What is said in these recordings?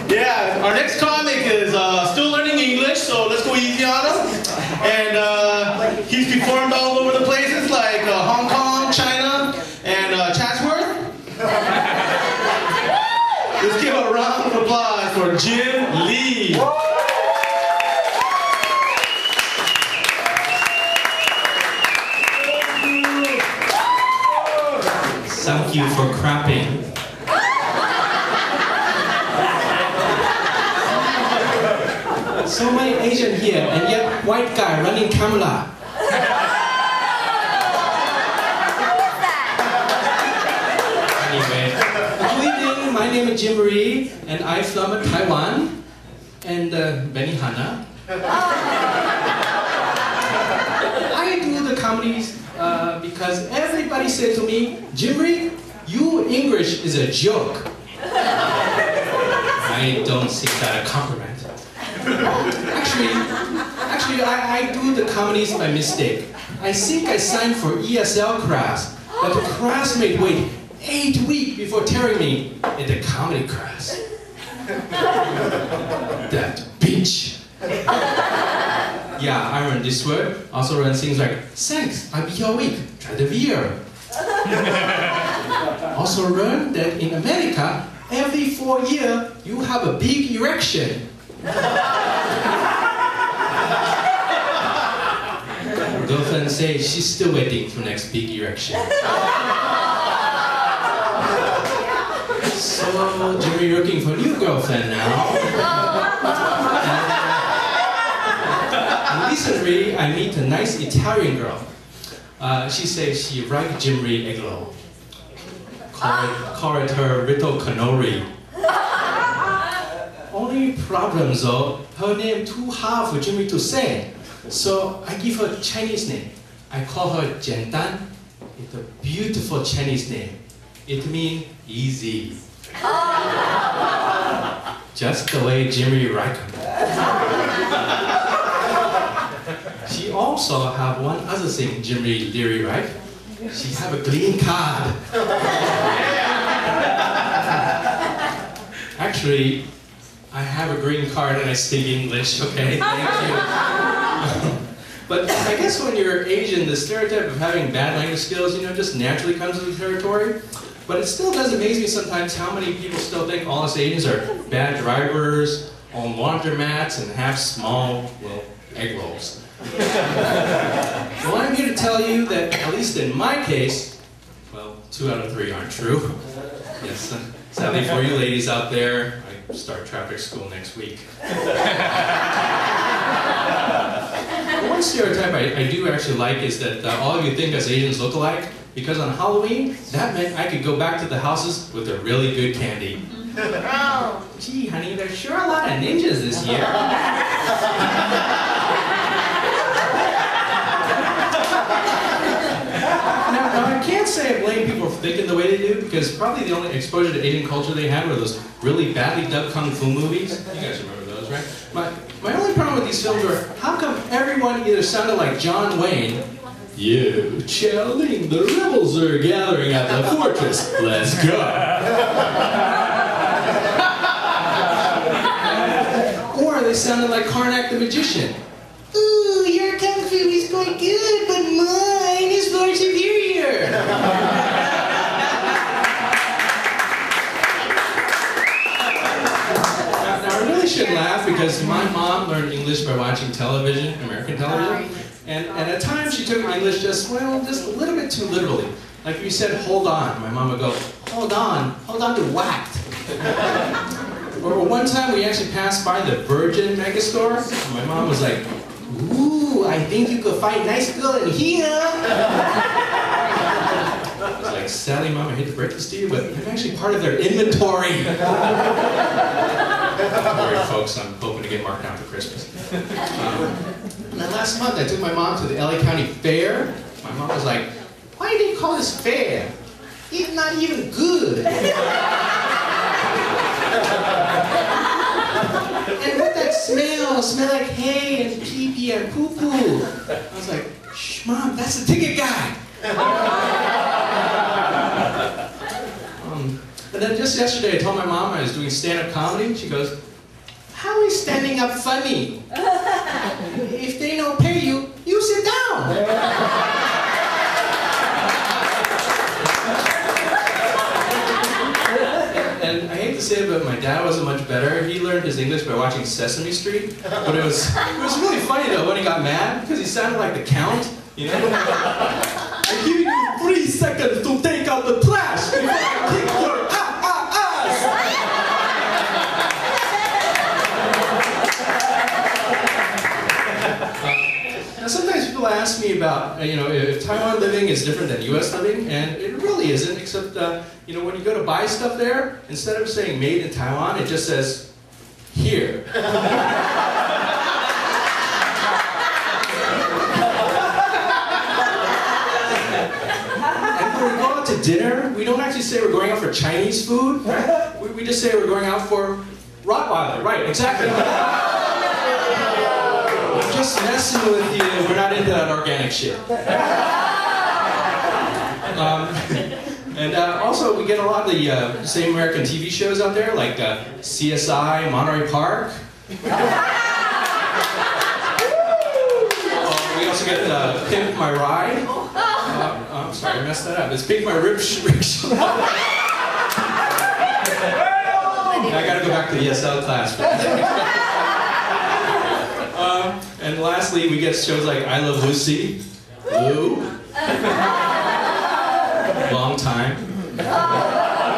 Yeah, our next comic is still learning English, so let's go easy on him. And he's performed all over the places like Hong Kong, China, and Chatsworth. Let's give a round of applause for Jim Lee. Thank you for clapping. So many Asian here, and yet white guy running camera. Anyway, good evening. My name is Jim Lee, and I'm from Taiwan, and Benny Hanna. I do the comedies because everybody said to me, Jim Lee, your English is a joke. I don't see that a compliment. Actually, I do the comedies by mistake. I think I signed for ESL class, but the classmate waited 8 weeks before telling me in the comedy class. That bitch. Yeah, I learned this word. Also learned things like, thanks, I'll be here a week. Try the beer. Also learned that in America, every 4 years, you have a big erection. Her girlfriend says she's still waiting for next big erection. So, Jimmy looking for a new girlfriend now. And recently, I meet a nice Italian girl. She says she likes Jimmy Eglo. Call it her little cannoli. Only problem though, her name too hard for Jimmy to say. So I give her a Chinese name. I call her Jiandan. It's a beautiful Chinese name. It means easy. Just the way Jimmy likes him. She also have one other thing Jimmy really like. She have a green card. Actually, I have a green card and I speak English, okay? Thank you. But I guess when you're Asian, the stereotype of having bad language skills, just naturally comes with the territory. But it still does amaze me sometimes how many people still think all us Asians are bad drivers, own laundromats, and have small, well, egg rolls. Well, I'm here to tell you that, at least in my case, well, 2 out of 3 aren't true. Yes, sadly for you ladies out there, I start traffic school next week. One stereotype I do actually like is that all of you think us Asians look alike, because on Halloween, that meant I could go back to the houses with a really good candy. Oh, gee, honey, there's sure a lot of ninjas this year. Now, I can't say I blame people for thinking the way they do, because probably the only exposure to Asian culture they had were those really badly dubbed kung fu movies. You guys remember those, right? My only problem with these films were, how come everyone either sounded like John Wayne, "You, Xiaoling, the rebels are gathering at the fortress, let's go." Or they sounded like Karnak the magician. "Ooh, your kung fu is quite good, but mine is far superior." Now, I really shouldn't laugh because my mom learned English by watching television, American television. And at times she took English just a little bit too literally. Like if you said, "hold on," my mom would go, hold on to what?" Or one time we actually passed by the Virgin mega store, and my mom was like, "Ooh, I think you could find a nice girl in here." I was like, "Sally, Mom, I hate to break this to you, but I'm actually part of their inventory." Don't worry, folks, I'm hoping to get marked down for Christmas. And then last month, I took my mom to the LA County Fair. My mom was like, "Why do you call this fair? It's not even good." "And what that smell like hay and pee-pee and poo-poo." I was like, "Shh, Mom, that's the ticket guy." The And then just yesterday, I told my mom I was doing stand-up comedy. She goes, "How is standing up funny? If they don't pay you, you sit down." And I hate to say it, but my dad wasn't much better. He learned his English by watching Sesame Street. But it was really funny though when he got mad, because he sounded like the Count, you know? "I give you 3 seconds to take out the trash before I kick your ass." Now sometimes people ask me about, if Taiwan living is different than US living, and it really isn't, except, when you go to buy stuff there, instead of saying made in Taiwan, it just says, here. And when we go out to dinner, we don't actually say we're going out for Chinese food, we just say we're going out for Rottweiler, right, exactly. Just messing with you, we're not into that organic shit. Also, we get a lot of the same American TV shows out there, like CSI, Monterey Park. We also get Pimp My Ride. I'm sorry, I messed that up. It's Pimp My Rickshaw. I gotta go back to the ESL class. And lastly, we get shows like I Love Lucy, Lou, Long Time. Now,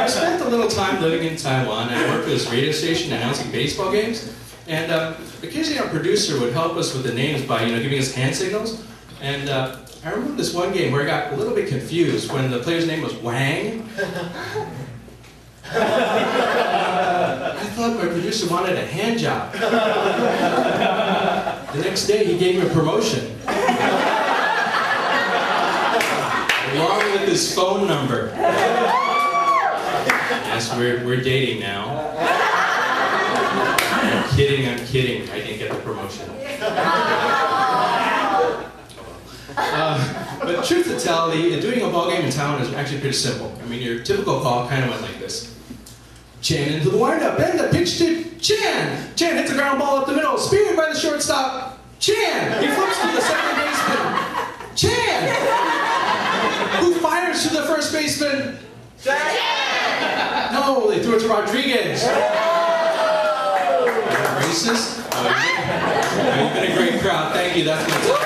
I spent a little time living in Taiwan, and I worked for this radio station announcing baseball games. And occasionally our producer would help us with the names by giving us hand signals. And I remember this one game where I got a little bit confused when the player's name was Wang. I thought my producer wanted a hand job. The next day, he gave me a promotion. Along with his phone number. Yes, we're dating now. I'm kidding, I didn't get the promotion. But truth to tell, doing a ball game in Taiwan is actually pretty simple. I mean, your typical call kind of went like this. Chan into the windup, and the pitch to Chan. Chan hits the ground ball up the middle, speared by the shortstop. Chan, he flips to the second baseman. Chan, who fires to the first baseman. Chan. No, they threw it to Rodriguez. Racist? Oh, you've been a great crowd. Thank you. That's my time.